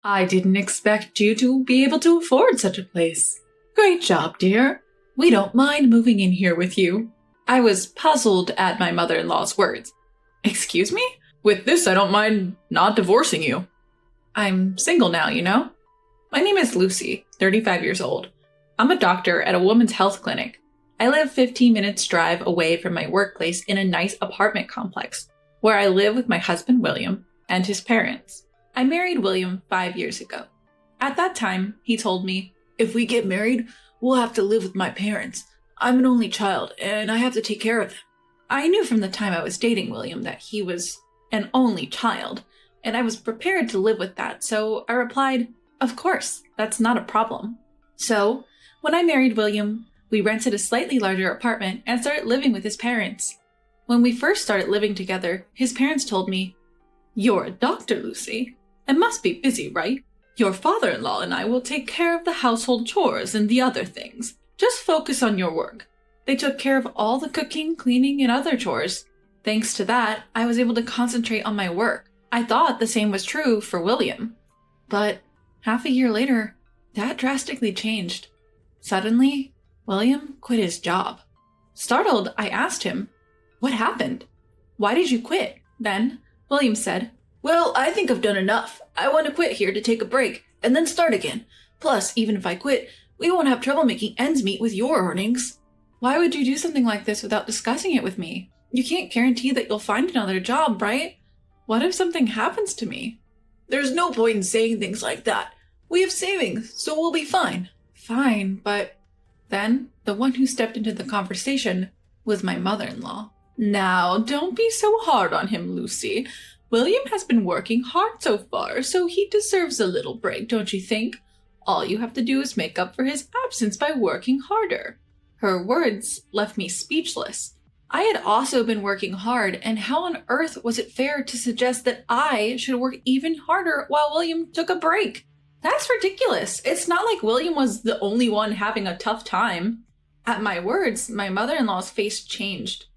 I didn't expect you to be able to afford such a place. Great job, dear. We don't mind moving in here with you. I was puzzled at my mother-in-law's words. Excuse me? With this, I don't mind not divorcing you. I'm single now, you know? My name is Lucy, 35 years old. I'm a doctor at a women's health clinic. I live 15 minutes drive away from my workplace in a nice apartment complex, where I live with my husband William and his parents. I married William 5 years ago. At that time, he told me, "If we get married, we'll have to live with my parents. I'm an only child, and I have to take care of them." I knew from the time I was dating William that he was an only child, and I was prepared to live with that, so I replied, "Of course, that's not a problem." So, when I married William, we rented a slightly larger apartment and started living with his parents. When we first started living together, his parents told me, "You're a doctor, Lucy. It must be busy, right? Your father-in-law and I will take care of the household chores and the other things. Just focus on your work." They took care of all the cooking, cleaning, and other chores. Thanks to that, I was able to concentrate on my work. I thought the same was true for William. But half a year later, that drastically changed. Suddenly, William quit his job. Startled, I asked him, "What happened? Why did you quit?" Then, William said, "Well, I think I've done enough. I want to quit here to take a break, and then start again. Plus, even if I quit, we won't have trouble making ends meet with your earnings." Why would you do something like this without discussing it with me? You can't guarantee that you'll find another job, right? What if something happens to me? "There's no point in saying things like that. We have savings, so we'll be fine." Fine, but then the one who stepped into the conversation was my mother-in-law. "Now, don't be so hard on him, Lucy. William has been working hard so far, so he deserves a little break, don't you think? All you have to do is make up for his absence by working harder." Her words left me speechless. I had also been working hard, and how on earth was it fair to suggest that I should work even harder while William took a break? That's ridiculous. It's not like William was the only one having a tough time. At my words, my mother-in-law's face changed.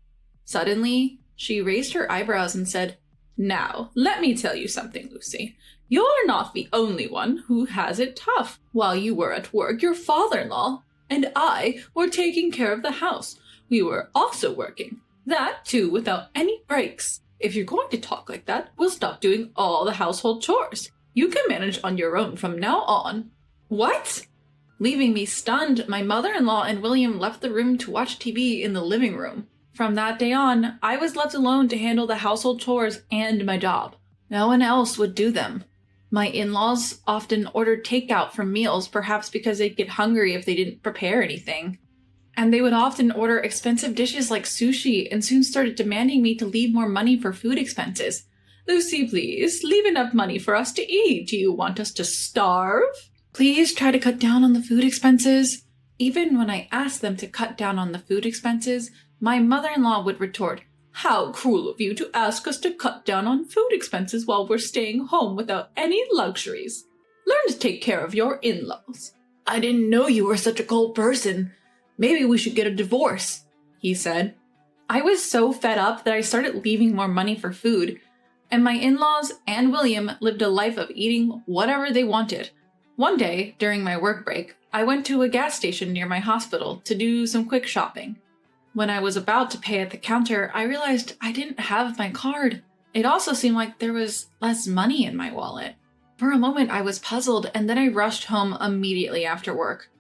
Suddenly, she raised her eyebrows and said, "Now, let me tell you something, Lucy. You're not the only one who has it tough. While you were at work, your father-in-law and I were taking care of the house. We were also working. That, too, without any breaks. If you're going to talk like that, we'll stop doing all the household chores. You can manage on your own from now on." What? Leaving me stunned, my mother-in-law and William left the room to watch TV in the living room. From that day on, I was left alone to handle the household chores and my job. No one else would do them. My in-laws often ordered takeout for meals, perhaps because they'd get hungry if they didn't prepare anything. And they would often order expensive dishes like sushi and soon started demanding me to leave more money for food expenses. "Lucy, please, leave enough money for us to eat. Do you want us to starve? Please try to cut down on the food expenses." Even when I asked them to cut down on the food expenses, my mother-in-law would retort, "How cruel of you to ask us to cut down on food expenses while we're staying home without any luxuries. Learn to take care of your in-laws." "I didn't know you were such a cold person. Maybe we should get a divorce," he said. I was so fed up that I started leaving more money for food, and my in-laws and William lived a life of eating whatever they wanted. One day, during my work break, I went to a gas station near my hospital to do some quick shopping. When I was about to pay at the counter, I realized I didn't have my card. It also seemed like there was less money in my wallet. For a moment, I was puzzled, and then I rushed home immediately after work.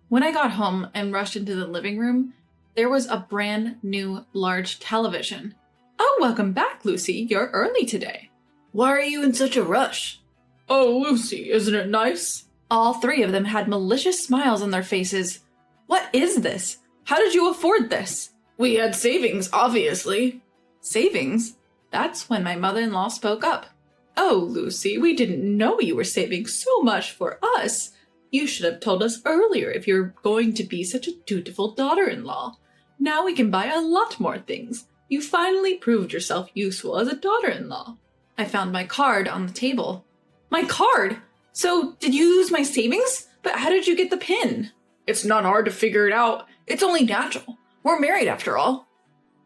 When I got home and rushed into the living room, there was a brand new large television. "Oh, welcome back, Lucy. You're early today." "Why are you in such a rush?" "Oh, Lucy, isn't it nice?" All three of them had malicious smiles on their faces. "What is this? How did you afford this?" "We had savings, obviously." "Savings?" That's when my mother-in-law spoke up. "Oh, Lucy, we didn't know you were saving so much for us. You should have told us earlier if you're going to be such a dutiful daughter-in-law. Now we can buy a lot more things. You finally proved yourself useful as a daughter-in-law." I found my card on the table. "My card? So, did you lose my savings? But how did you get the PIN?" "It's not hard to figure it out. It's only natural. We're married after all."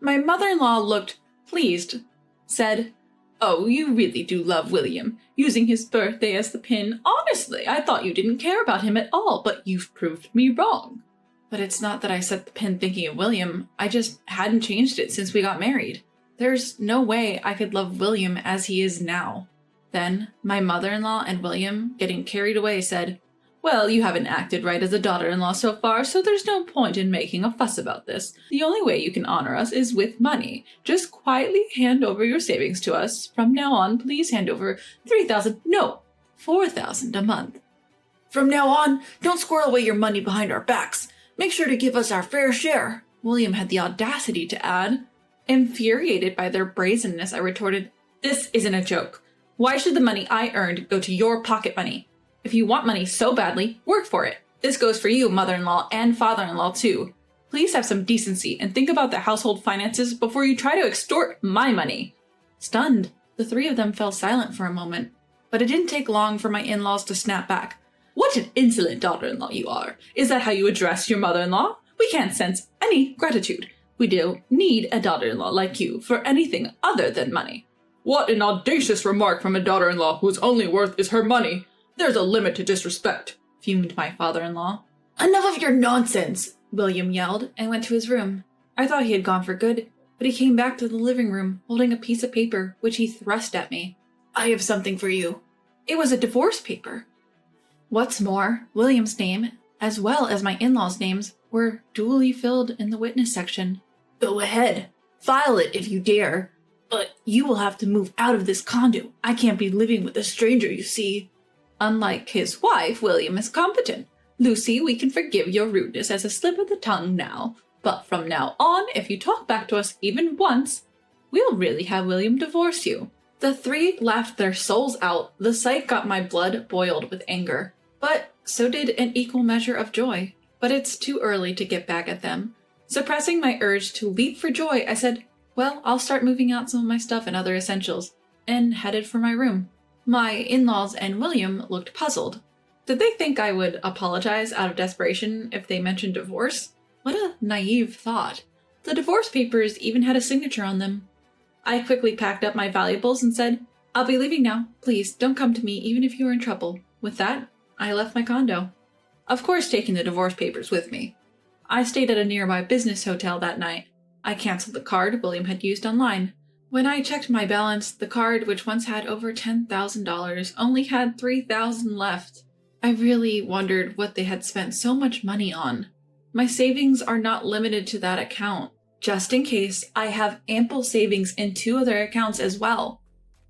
My mother-in-law looked pleased, said, Oh, you really do love William, using his birthday as the pin. Honestly, I thought you didn't care about him at all, but you've proved me wrong. But it's not that I set the pin thinking of William, I just hadn't changed it since we got married. There's no way I could love William as he is now. Then, my mother-in-law and William, getting carried away, said, "Well, you haven't acted right as a daughter-in-law so far, so there's no point in making a fuss about this. The only way you can honor us is with money. Just quietly hand over your savings to us. From now on, please hand over $4,000 a month. From now on, don't squirrel away your money behind our backs. Make sure to give us our fair share," William had the audacity to add. Infuriated by their brazenness, I retorted, "This isn't a joke. Why should the money I earned go to your pocket money? If you want money so badly, work for it. This goes for you, mother-in-law and father-in-law too. Please have some decency and think about the household finances before you try to extort my money." Stunned, the three of them fell silent for a moment, but it didn't take long for my in-laws to snap back. "What an insolent daughter-in-law you are! Is that how you address your mother-in-law? We can't sense any gratitude. We don't need a daughter-in-law like you for anything other than money." "What an audacious remark from a daughter-in-law whose only worth is her money! There's a limit to disrespect," fumed my father-in-law. "Enough of your nonsense," William yelled and went to his room. I thought he had gone for good, but he came back to the living room holding a piece of paper which he thrust at me. "I have something for you." It was a divorce paper. What's more, William's name, as well as my in-laws' names, were duly filled in the witness section. "Go ahead. File it if you dare. But you will have to move out of this condo. I can't be living with a stranger, you see." Unlike his wife, William is competent. "Lucy, we can forgive your rudeness as a slip of the tongue now. But from now on, if you talk back to us even once, we'll really have William divorce you." The three laughed their souls out. The sight got my blood boiled with anger. But so did an equal measure of joy. But it's too early to get back at them. Suppressing my urge to leap for joy, I said, "Well, I'll start moving out some of my stuff and other essentials," and headed for my room. My in-laws and William looked puzzled. Did they think I would apologize out of desperation if they mentioned divorce? What a naive thought. The divorce papers even had a signature on them. I quickly packed up my valuables and said, "I'll be leaving now. Please don't come to me even if you're in trouble." With that, I left my condo. Of course, taking the divorce papers with me. I stayed at a nearby business hotel that night. I canceled the card William had used online. When I checked my balance, the card, which once had over $10,000, only had $3,000 left. I really wondered what they had spent so much money on. My savings are not limited to that account. Just in case, I have ample savings in 2 other accounts as well.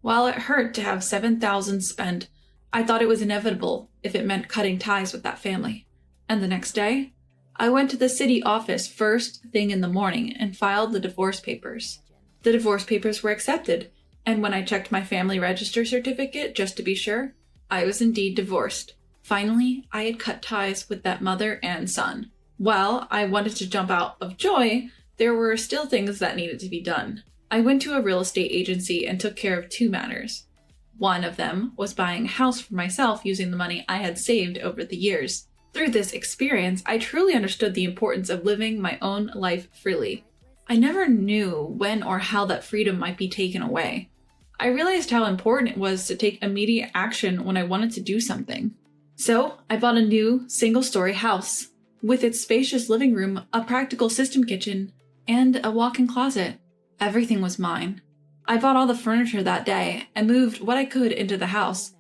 While it hurt to have $7,000 spent, I thought it was inevitable if it meant cutting ties with that family. And the next day, I went to the city office first thing in the morning and filed the divorce papers. The divorce papers were accepted, and when I checked my family register certificate just to be sure, I was indeed divorced. Finally, I had cut ties with that mother and son. While I wanted to jump out of joy, there were still things that needed to be done. I went to a real estate agency and took care of 2 matters. One of them was buying a house for myself using the money I had saved over the years. Through this experience, I truly understood the importance of living my own life freely. I never knew when or how that freedom might be taken away. I realized how important it was to take immediate action when I wanted to do something. So, I bought a new, single-story house, with its spacious living room, a practical system kitchen, and a walk-in closet. Everything was mine. I bought all the furniture that day and moved what I could into the house.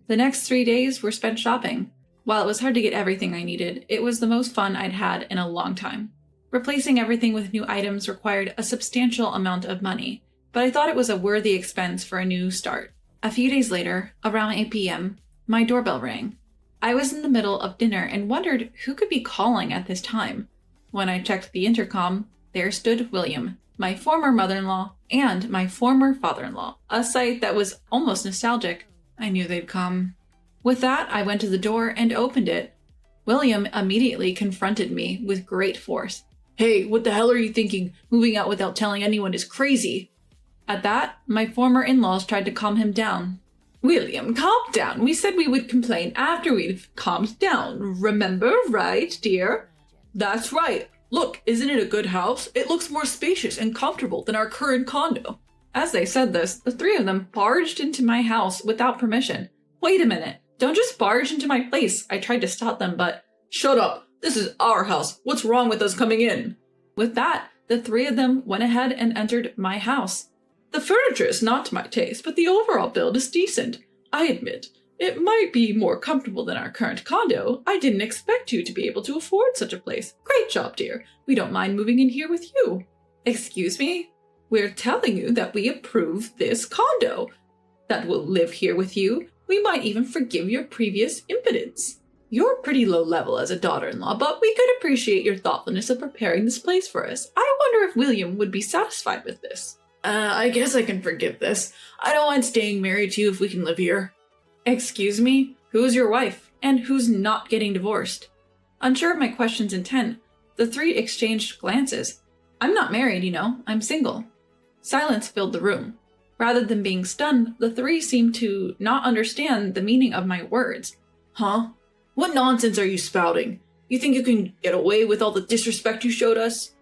The next 3 days were spent shopping. While it was hard to get everything I needed, it was the most fun I'd had in a long time. Replacing everything with new items required a substantial amount of money, but I thought it was a worthy expense for a new start. A few days later, around 8 p.m., my doorbell rang. I was in the middle of dinner and wondered who could be calling at this time. When I checked the intercom, there stood William, my former mother-in-law, and my former father-in-law, a sight that was almost nostalgic. I knew they'd come. With that, I went to the door and opened it. William immediately confronted me with great force. "Hey, what the hell are you thinking? Moving out without telling anyone is crazy." At that, my former in-laws tried to calm him down. "William, calm down. We said we would complain after we've calmed down. Remember, right, dear?" "That's right. Look, isn't it a good house? It looks more spacious and comfortable than our current condo." As they said this, the three of them barged into my house without permission. Wait a minute. Don't just barge into my place. I tried to stop them, but... Shut up. This is our house. What's wrong with us coming in? With that, the three of them went ahead and entered my house. The furniture is not to my taste, but the overall build is decent. I admit, it might be more comfortable than our current condo. I didn't expect you to be able to afford such a place. Great job, dear. We don't mind moving in here with you. Excuse me? We're telling you that we approve this condo. That we'll live here with you. We might even forgive your previous impotence. You're pretty low level as a daughter-in-law, but we could appreciate your thoughtfulness of preparing this place for us. I wonder if William would be satisfied with this. I guess I can forgive this. I don't mind staying married to you if we can live here. Excuse me? Who's your wife? And who's not getting divorced? Unsure of my question's intent, the three exchanged glances. I'm not married, you know. I'm single. Silence filled the room. Rather than being stunned, the three seemed to not understand the meaning of my words. Huh? What nonsense are you spouting? You think you can get away with all the disrespect you showed us?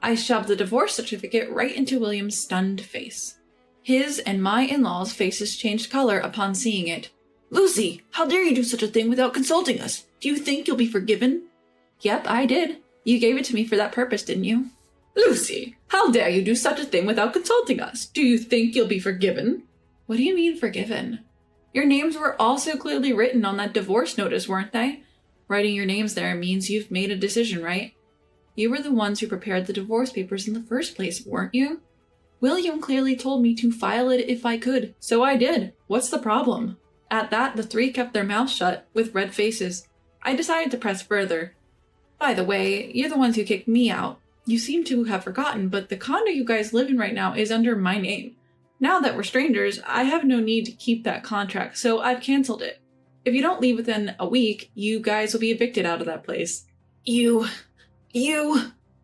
I shoved the divorce certificate right into William's stunned face. His and my in-laws' faces changed color upon seeing it. Lucy, how dare you do such a thing without consulting us? Do you think you'll be forgiven? Yep, I did. You gave it to me for that purpose, didn't you? Lucy, how dare you do such a thing without consulting us? Do you think you'll be forgiven? What do you mean forgiven? Your names were also clearly written on that divorce notice, weren't they? Writing your names there means you've made a decision, right? You were the ones who prepared the divorce papers in the first place, weren't you? William clearly told me to file it if I could, so I did. What's the problem? At that, the three kept their mouths shut, with red faces. I decided to press further. By the way, you're the ones who kicked me out. You seem to have forgotten, but the condo you guys live in right now is under my name. Now that we're strangers, I have no need to keep that contract, so I've canceled it. If you don't leave within a week, you guys will be evicted out of that place. You...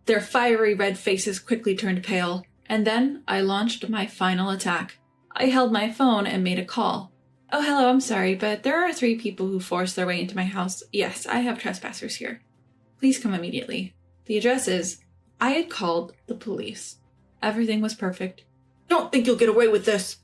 Their fiery red faces quickly turned pale, and then I launched my final attack. I held my phone and made a call. Oh, hello, I'm sorry, but there are 3 people who forced their way into my house. Yes, I have trespassers here. Please come immediately. The address is... I had called the police. Everything was perfect. Don't think you'll get away with this.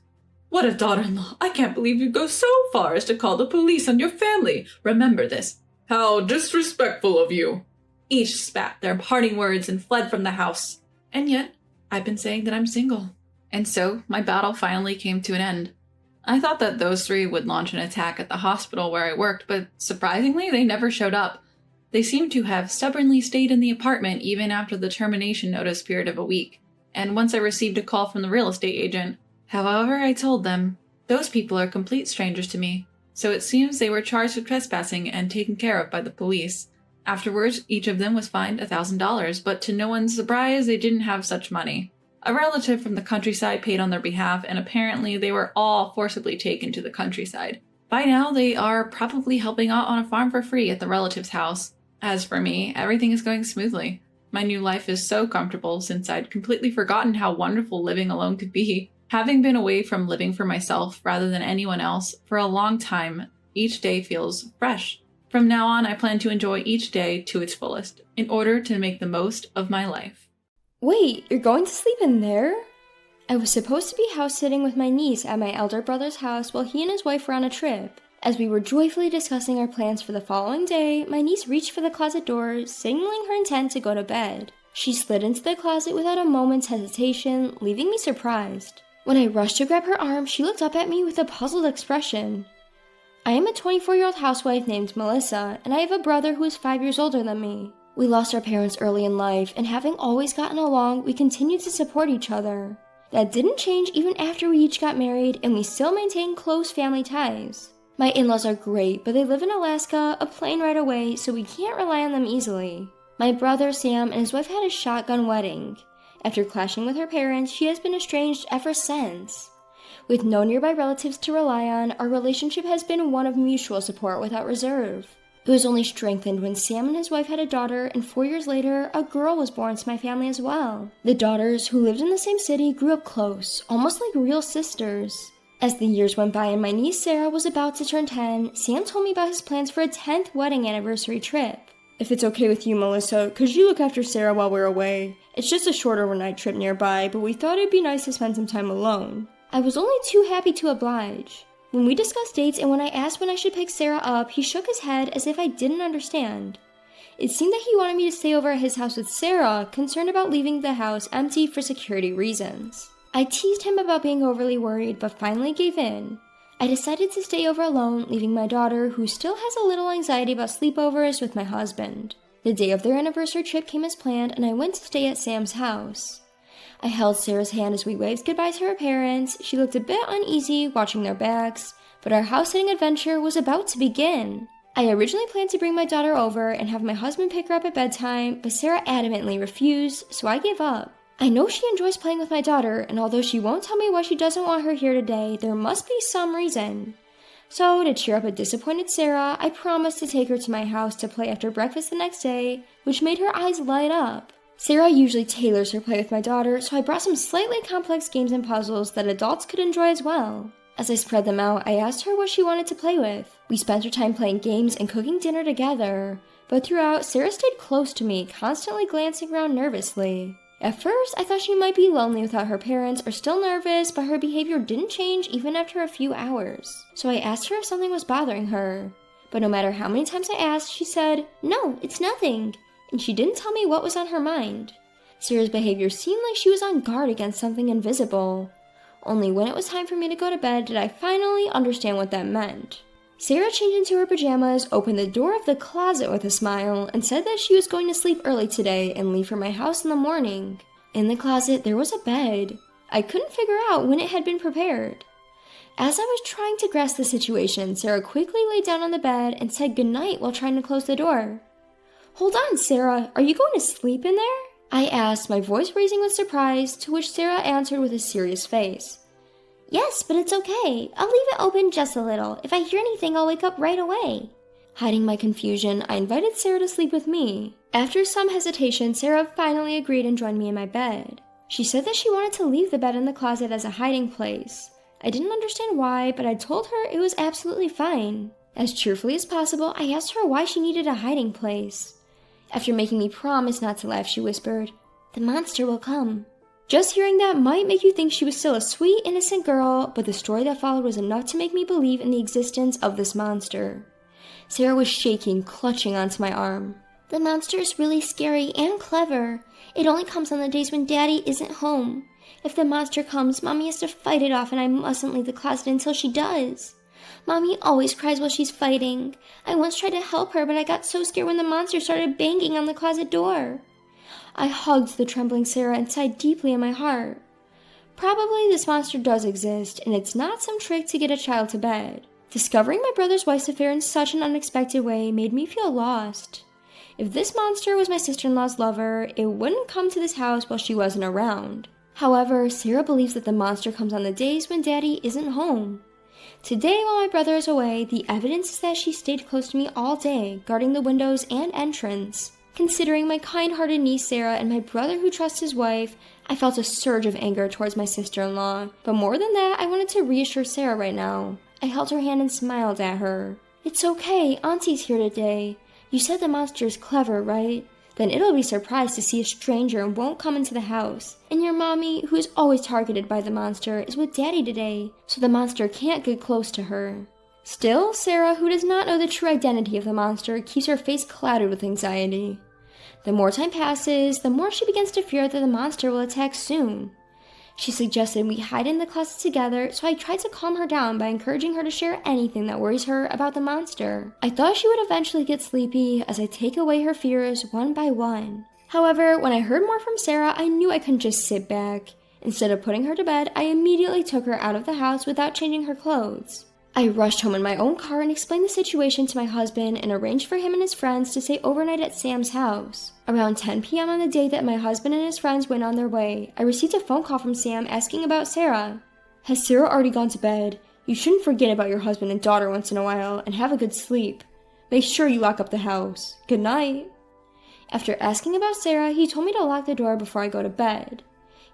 What a daughter-in-law. I can't believe you'd go so far as to call the police on your family. Remember this. How disrespectful of you. Each spat their parting words and fled from the house. And yet, I've been saying that I'm single. And so, my battle finally came to an end. I thought that those 3 would launch an attack at the hospital where I worked, but surprisingly, they never showed up. They seemed to have stubbornly stayed in the apartment even after the termination notice period of a week. And once I received a call from the real estate agent. However, I told them, those people are complete strangers to me, so it seems they were charged with trespassing and taken care of by the police. Afterwards, each of them was fined $1,000, but to no one's surprise, they didn't have such money. A relative from the countryside paid on their behalf, and apparently they were all forcibly taken to the countryside. By now, they are probably helping out on a farm for free at the relative's house. As for me, everything is going smoothly. My new life is so comfortable since I'd completely forgotten how wonderful living alone could be. Having been away from living for myself rather than anyone else for a long time, each day feels fresh. From now on, I plan to enjoy each day to its fullest, in order to make the most of my life. Wait, you're going to sleep in there? I was supposed to be house-sitting with my niece at my elder brother's house while he and his wife were on a trip. As we were joyfully discussing our plans for the following day, my niece reached for the closet door, signaling her intent to go to bed. She slid into the closet without a moment's hesitation, leaving me surprised. When I rushed to grab her arm, she looked up at me with a puzzled expression. I am a 24-year-old housewife named Melissa, and I have a brother who is 5 years older than me. We lost our parents early in life, and having always gotten along, we continued to support each other. That didn't change even after we each got married, and we still maintain close family ties. My in-laws are great, but they live in Alaska, a plane ride away, so we can't rely on them easily. My brother, Sam, and his wife had a shotgun wedding. After clashing with her parents, she has been estranged ever since. With no nearby relatives to rely on, our relationship has been one of mutual support without reserve. It was only strengthened when Sam and his wife had a daughter, and 4 years later, a girl was born to my family as well. The daughters, who lived in the same city, grew up close, almost like real sisters. As the years went by and my niece Sarah was about to turn 10, Sam told me about his plans for a 10th wedding anniversary trip. If it's okay with you, Melissa, could you look after Sarah while we're away? It's just a short overnight trip nearby, but we thought it'd be nice to spend some time alone. I was only too happy to oblige. When we discussed dates and when I asked when I should pick Sarah up, he shook his head as if I didn't understand. It seemed that he wanted me to stay over at his house with Sarah, concerned about leaving the house empty for security reasons. I teased him about being overly worried, but finally gave in. I decided to stay over alone, leaving my daughter, who still has a little anxiety about sleepovers, with my husband. The day of their anniversary trip came as planned, and I went to stay at Sam's house. I held Sarah's hand as we waved goodbye to her parents. She looked a bit uneasy, watching their backs, but our house-sitting adventure was about to begin. I originally planned to bring my daughter over and have my husband pick her up at bedtime, but Sarah adamantly refused, so I gave up. I know she enjoys playing with my daughter, and although she won't tell me why she doesn't want her here today, there must be some reason. So, to cheer up a disappointed Sarah, I promised to take her to my house to play after breakfast the next day, which made her eyes light up. Sarah usually tailors her play with my daughter, so I brought some slightly complex games and puzzles that adults could enjoy as well. As I spread them out, I asked her what she wanted to play with. We spent her time playing games and cooking dinner together, but throughout, Sarah stayed close to me, constantly glancing around nervously. At first, I thought she might be lonely without her parents or still nervous, but her behavior didn't change even after a few hours. So I asked her if something was bothering her. But no matter how many times I asked, she said, "No, it's nothing," and she didn't tell me what was on her mind. Sarah's behavior seemed like she was on guard against something invisible. Only when it was time for me to go to bed did I finally understand what that meant. Sarah changed into her pajamas, opened the door of the closet with a smile, and said that she was going to sleep early today and leave for my house in the morning. In the closet, there was a bed. I couldn't figure out when it had been prepared. As I was trying to grasp the situation, Sarah quickly lay down on the bed and said goodnight while trying to close the door. "Hold on, Sarah, are you going to sleep in there?" I asked, my voice raising with surprise, to which Sarah answered with a serious face. "Yes, but it's okay. I'll leave it open just a little. If I hear anything, I'll wake up right away." Hiding my confusion, I invited Sarah to sleep with me. After some hesitation, Sarah finally agreed and joined me in my bed. She said that she wanted to leave the bed in the closet as a hiding place. I didn't understand why, but I told her it was absolutely fine. As cheerfully as possible, I asked her why she needed a hiding place. After making me promise not to laugh, she whispered, "The monster will come." Just hearing that might make you think she was still a sweet, innocent girl, but the story that followed was enough to make me believe in the existence of this monster. Sarah was shaking, clutching onto my arm. "The monster is really scary and clever. It only comes on the days when Daddy isn't home. If the monster comes, Mommy has to fight it off, and I mustn't leave the closet until she does. Mommy always cries while she's fighting. I once tried to help her, but I got so scared when the monster started banging on the closet door." I hugged the trembling Sarah and sighed deeply in my heart. Probably this monster does exist, and it's not some trick to get a child to bed. Discovering my brother's wife's affair in such an unexpected way made me feel lost. If this monster was my sister-in-law's lover, it wouldn't come to this house while she wasn't around. However, Sarah believes that the monster comes on the days when Daddy isn't home. Today, while my brother is away, the evidence is that she stayed close to me all day, guarding the windows and entrance. Considering my kind-hearted niece Sarah and my brother who trusts his wife, I felt a surge of anger towards my sister-in-law. But more than that, I wanted to reassure Sarah right now. I held her hand and smiled at her. "It's okay, Auntie's here today. You said the monster is clever, right? Then it'll be surprised to see a stranger and won't come into the house. And your mommy, who is always targeted by the monster, is with Daddy today, so the monster can't get close to her." Still, Sarah, who does not know the true identity of the monster, keeps her face clouded with anxiety. The more time passes, the more she begins to fear that the monster will attack soon. She suggested we hide in the closet together, so I tried to calm her down by encouraging her to share anything that worries her about the monster. I thought she would eventually get sleepy as I take away her fears one by one. However, when I heard more from Sarah, I knew I couldn't just sit back. Instead of putting her to bed, I immediately took her out of the house without changing her clothes. I rushed home in my own car and explained the situation to my husband and arranged for him and his friends to stay overnight at Sam's house. Around 10 p.m. on the day that my husband and his friends went on their way, I received a phone call from Sam asking about Sarah. "Has Sarah already gone to bed? You shouldn't forget about your husband and daughter once in a while and have a good sleep. Make sure you lock up the house. Good night." After asking about Sarah, he told me to lock the door before I go to bed.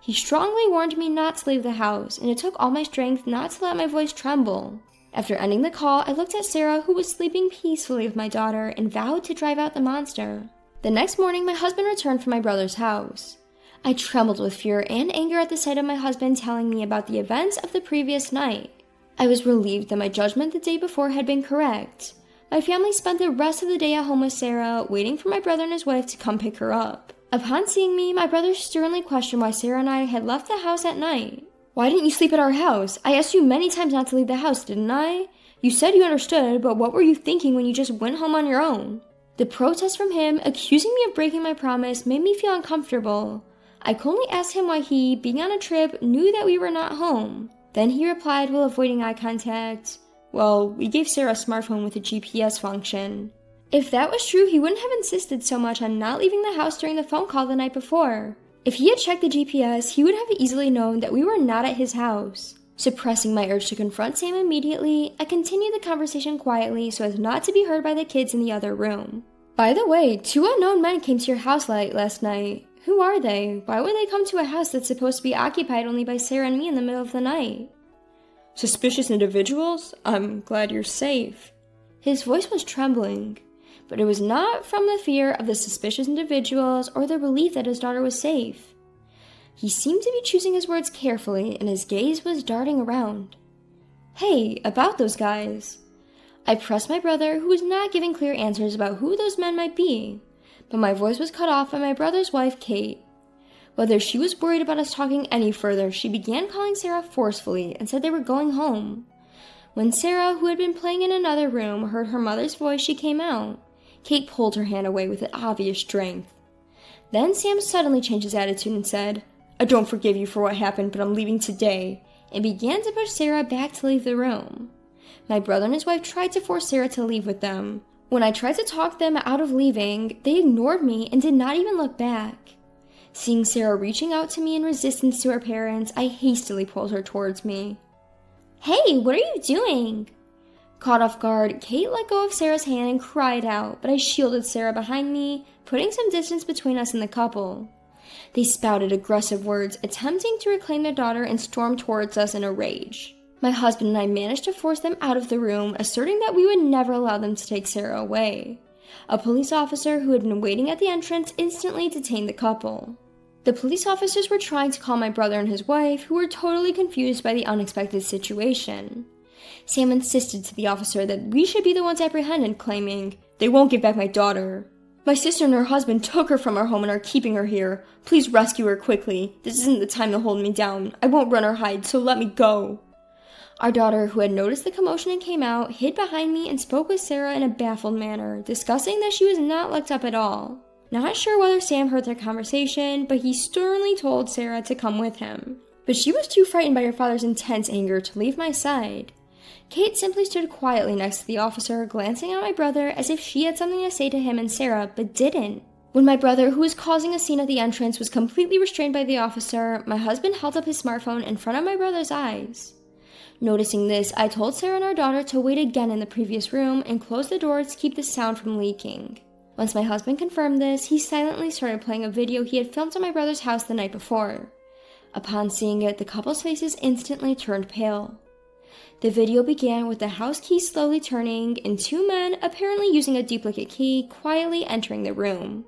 He strongly warned me not to leave the house, and it took all my strength not to let my voice tremble. After ending the call, I looked at Sarah, who was sleeping peacefully with my daughter, and vowed to drive out the monster. The next morning, my husband returned from my brother's house. I trembled with fear and anger at the sight of my husband telling me about the events of the previous night. I was relieved that my judgment the day before had been correct. My family spent the rest of the day at home with Sarah, waiting for my brother and his wife to come pick her up. Upon seeing me, my brother sternly questioned why Sarah and I had left the house at night. "Why didn't you sleep at our house? I asked you many times not to leave the house, didn't I? You said you understood, but what were you thinking when you just went home on your own?" The protest from him, accusing me of breaking my promise, made me feel uncomfortable. I coldly asked him why he, being on a trip, knew that we were not home. Then he replied while avoiding eye contact, "Well, we gave Sarah a smartphone with a GPS function." If that was true, he wouldn't have insisted so much on not leaving the house during the phone call the night before. If he had checked the GPS, he would have easily known that we were not at his house. Suppressing my urge to confront Sam immediately, I continued the conversation quietly so as not to be heard by the kids in the other room. "By the way, 2 unknown men came to your house late last night. Who are they? Why would they come to a house that's supposed to be occupied only by Sarah and me in the middle of the night?" "Suspicious individuals? I'm glad you're safe." His voice was trembling, but it was not from the fear of the suspicious individuals or the relief that his daughter was safe. He seemed to be choosing his words carefully, and his gaze was darting around. "Hey, about those guys." I pressed my brother, who was not giving clear answers about who those men might be, but my voice was cut off by my brother's wife, Kate. Whether she was worried about us talking any further, she began calling Sarah forcefully and said they were going home. When Sarah, who had been playing in another room, heard her mother's voice, she came out. Kate pulled her hand away with obvious strength. Then Sam suddenly changed his attitude and said, "I don't forgive you for what happened, but I'm leaving today," and began to push Sarah back to leave the room. My brother and his wife tried to force Sarah to leave with them. When I tried to talk them out of leaving, they ignored me and did not even look back. Seeing Sarah reaching out to me in resistance to her parents, I hastily pulled her towards me. "Hey, what are you doing?" Caught off guard, Kate let go of Sarah's hand and cried out, but I shielded Sarah behind me, putting some distance between us and the couple. They spouted aggressive words, attempting to reclaim their daughter, and stormed towards us in a rage. My husband and I managed to force them out of the room, asserting that we would never allow them to take Sarah away. A police officer who had been waiting at the entrance instantly detained the couple. The police officers were trying to call my brother and his wife, who were totally confused by the unexpected situation. Sam insisted to the officer that we should be the ones apprehended, claiming, "They won't give back my daughter. My sister and her husband took her from our home and are keeping her here. Please rescue her quickly. This isn't the time to hold me down. I won't run or hide, so let me go." Our daughter, who had noticed the commotion and came out, hid behind me and spoke with Sarah in a baffled manner, discussing that she was not looked up at all. Not sure whether Sam heard their conversation, but he sternly told Sarah to come with him. But she was too frightened by her father's intense anger to leave my side. Kate simply stood quietly next to the officer, glancing at my brother as if she had something to say to him and Sarah, but didn't. When my brother, who was causing a scene at the entrance, was completely restrained by the officer, my husband held up his smartphone in front of my brother's eyes. Noticing this, I told Sarah and our daughter to wait again in the previous room and close the door to keep the sound from leaking. Once my husband confirmed this, he silently started playing a video he had filmed at my brother's house the night before. Upon seeing it, the couple's faces instantly turned pale. The video began with the house key slowly turning and 2 men, apparently using a duplicate key, quietly entering the room.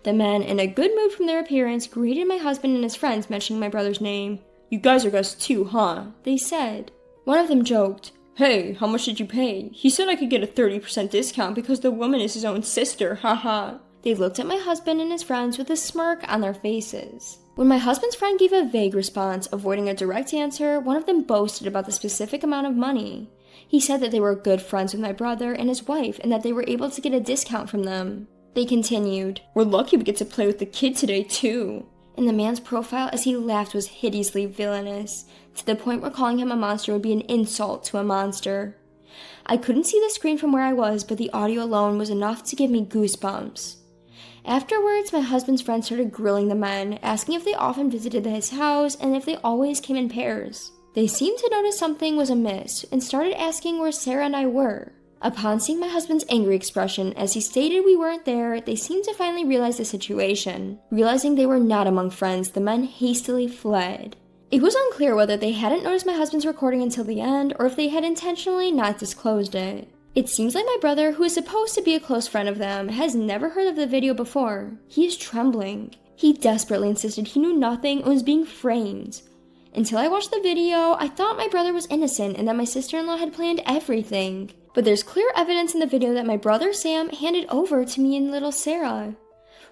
The men, in a good mood from their appearance, greeted my husband and his friends, mentioning my brother's name. "You guys are guests too, huh?" they said. One of them joked, "Hey, how much did you pay? He said I could get a 30% discount because the woman is his own sister, haha." They looked at my husband and his friends with a smirk on their faces. When my husband's friend gave a vague response, avoiding a direct answer, one of them boasted about the specific amount of money. He said that they were good friends with my brother and his wife and that they were able to get a discount from them. They continued, "We're lucky we get to play with the kid today, too." And the man's profile as he laughed was hideously villainous, to the point where calling him a monster would be an insult to a monster. I couldn't see the screen from where I was, but the audio alone was enough to give me goosebumps. Afterwards, my husband's friend started grilling the men, asking if they often visited his house and if they always came in pairs. They seemed to notice something was amiss and started asking where Sarah and I were. Upon seeing my husband's angry expression as he stated we weren't there, they seemed to finally realize the situation. Realizing they were not among friends, the men hastily fled. It was unclear whether they hadn't noticed my husband's recording until the end or if they had intentionally not disclosed it. It seems like my brother, who is supposed to be a close friend of them, has never heard of the video before. He is trembling. He desperately insisted he knew nothing and was being framed. Until I watched the video, I thought my brother was innocent and that my sister-in-law had planned everything. But there's clear evidence in the video that my brother Sam handed over to me and little Sarah.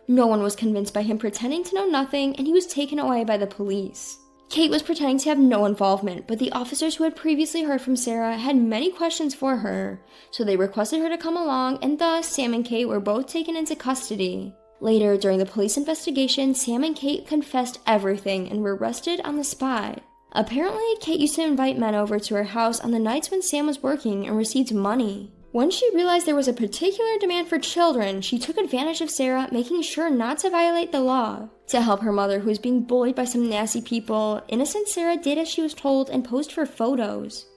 No one was convinced by him pretending to know nothing, and he was taken away by the police. Kate was pretending to have no involvement, but the officers who had previously heard from Sarah had many questions for her, so they requested her to come along, and thus Sam and Kate were both taken into custody. Later, during the police investigation, Sam and Kate confessed everything and were arrested on the spot. Apparently, Kate used to invite men over to her house on the nights when Sam was working and received money. Once she realized there was a particular demand for children, she took advantage of Sarah, making sure not to violate the law. To help her mother, who was being bullied by some nasty people, innocent Sarah did as she was told and posed for photos.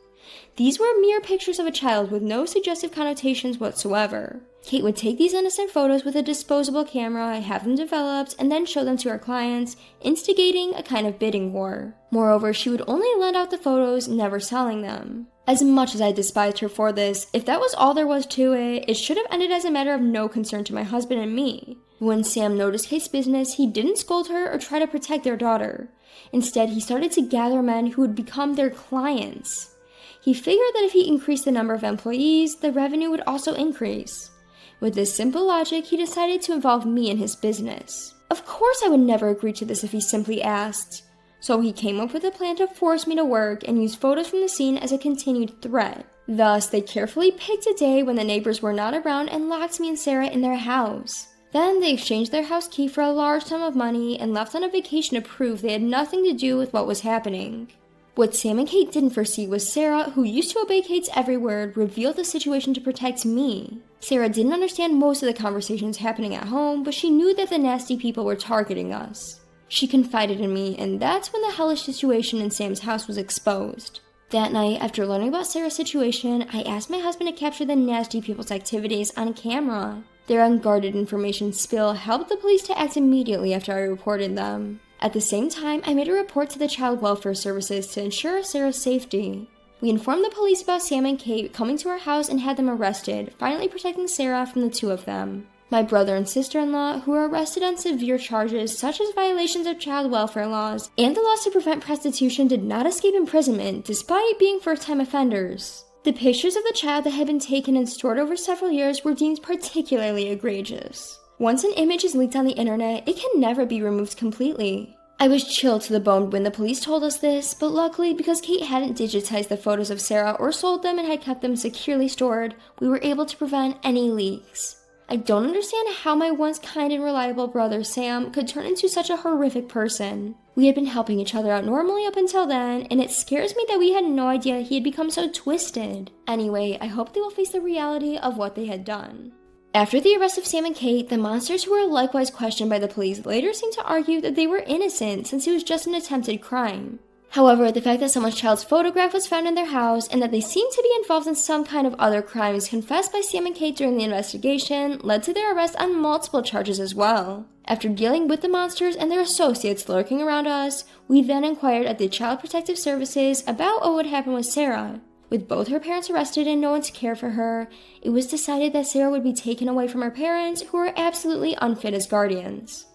These were mere pictures of a child with no suggestive connotations whatsoever. Kate would take these innocent photos with a disposable camera, have them developed, and then show them to her clients, instigating a kind of bidding war. Moreover, she would only lend out the photos, never selling them. As much as I despised her for this, if that was all there was to it, it should have ended as a matter of no concern to my husband and me. When Sam noticed Kate's business, he didn't scold her or try to protect their daughter. Instead, he started to gather men who would become their clients. He figured that if he increased the number of employees, the revenue would also increase. With this simple logic, he decided to involve me in his business. Of course I would never agree to this if he simply asked. So he came up with a plan to force me to work and use photos from the scene as a continued threat. Thus, they carefully picked a day when the neighbors were not around and locked me and Sarah in their house. Then they exchanged their house key for a large sum of money and left on a vacation to prove they had nothing to do with what was happening. What Sam and Kate didn't foresee was Sarah, who used to obey Kate's every word, revealed the situation to protect me. Sarah didn't understand most of the conversations happening at home, but she knew that the nasty people were targeting us. She confided in me, and that's when the hellish situation in Sam's house was exposed. That night, after learning about Sarah's situation, I asked my husband to capture the nasty people's activities on camera. Their unguarded information spill helped the police to act immediately after I reported them. At the same time, I made a report to the Child Welfare Services to ensure Sarah's safety. We informed the police about Sam and Kate coming to our house and had them arrested, finally protecting Sarah from the two of them. My brother and sister-in-law, who were arrested on severe charges such as violations of child welfare laws and the laws to prevent prostitution, did not escape imprisonment despite being first-time offenders. The pictures of the child that had been taken and stored over several years were deemed particularly egregious. Once an image is leaked on the internet, it can never be removed completely. I was chilled to the bone when the police told us this, but luckily, because Kate hadn't digitized the photos of Sarah or sold them and had kept them securely stored, we were able to prevent any leaks. I don't understand how my once kind and reliable brother Sam could turn into such a horrific person. We had been helping each other out normally up until then, and it scares me that we had no idea he had become so twisted. Anyway, I hope they will face the reality of what they had done. After the arrest of Sam and Kate, the monsters who were likewise questioned by the police later seemed to argue that they were innocent since it was just an attempted crime. However, the fact that someone's child's photograph was found in their house and that they seemed to be involved in some kind of other crimes confessed by Sam and Kate during the investigation led to their arrest on multiple charges as well. After dealing with the monsters and their associates lurking around us, we then inquired at the Child Protective Services about what would happen with Sarah. With both her parents arrested and no one to care for her, it was decided that Sarah would be taken away from her parents, who were absolutely unfit as guardians.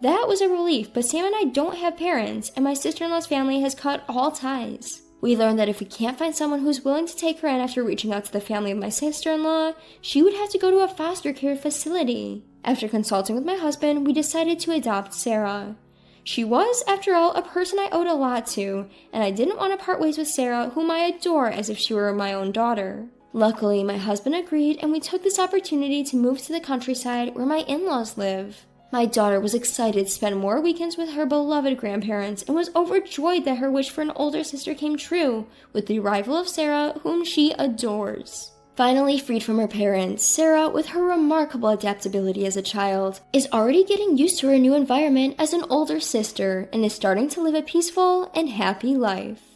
That was a relief, but Sam and I don't have parents, and my sister-in-law's family has cut all ties. We learned that if we can't find someone who's willing to take her in after reaching out to the family of my sister-in-law, she would have to go to a foster care facility. After consulting with my husband, we decided to adopt Sarah. She was, after all, a person I owed a lot to, and I didn't want to part ways with Sarah, whom I adore as if she were my own daughter. Luckily, my husband agreed, and we took this opportunity to move to the countryside where my in-laws live. My daughter was excited to spend more weekends with her beloved grandparents and was overjoyed that her wish for an older sister came true with the arrival of Sarah, whom she adores. Finally freed from her parents, Sarah, with her remarkable adaptability as a child, is already getting used to her new environment as an older sister and is starting to live a peaceful and happy life.